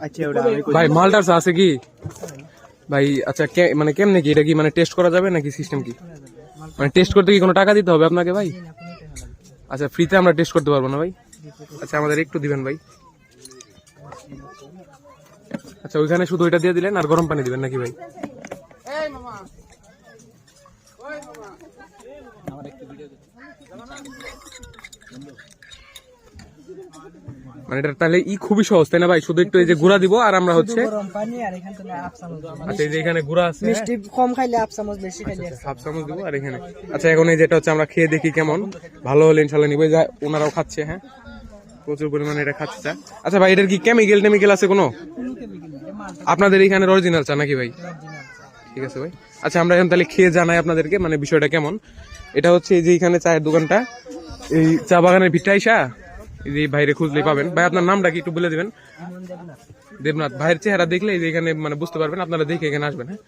আচ্ছা ওটা ভাই মালটা আছে কি ভাই? আচ্ছা মানে কেমনে কি এটা কি মানে টেস্ট করা যাবে নাকি সিস্টেম কি? মানে টেস্ট করতে কি কোনো টাকা দিতে হবে আপনাকে ভাই? আচ্ছা ফ্রিতে আমরা টেস্ট করতে পারবো না ভাই? আচ্ছা আমাদের একটু দিবেন ভাই। আচ্ছা ওইখানে শুধু ওইটা দিয়ে দিলেন আর গরম পানি দিবেন নাকি ভাই? মানে এটা তাহলে খুবই সহজ তাই না ভাই? শুধু একটু এই যে গুঁড়া দিব আর আমরা হচ্ছে গরম পানি আর এখান থেকে হাফ চামচ আচ্ছা এই যে এখানে গুঁড়া আছে মিষ্টি কম খাইলে হাফ চামচ, বেশি খাইলে হাফ চামচ দিব আর এখানে আচ্ছা এখন এই যেটা হচ্ছে আমরা খেয়ে দেখি কেমন, ভালো হলে ইনশাল্লাহ নিবো। যা ওনারাও খাচ্ছে, হ্যাঁ প্রচুর পরিমাণে এটা খাচ্ছে চা। আচ্ছা ভাই এটার কি কেমিক্যাল আছে কোনো? আপনাদের এখানে অরিজিনাল চা নাকি ভাই? ঠিক আছে ভাই। আচ্ছা আমরা এখন তাহলে খেয়ে জানাই আপনাদেরকে মানে বিষয়টা কেমন। এটা হচ্ছে এই যে এখানে চায়ের দোকানটা, এই চা বাগানের ভিটাইসা এই যে বাইরে খুঁজলেই পাবেন। ভাই আপনার নামটা কি একটু বলে দিবেন? দেবনাথ। ভাইয়ের চেহারা দেখলে এই যে এখানে মানে বুঝতে পারবেন, আপনারা দেখে এখানে আসবেন। হ্যাঁ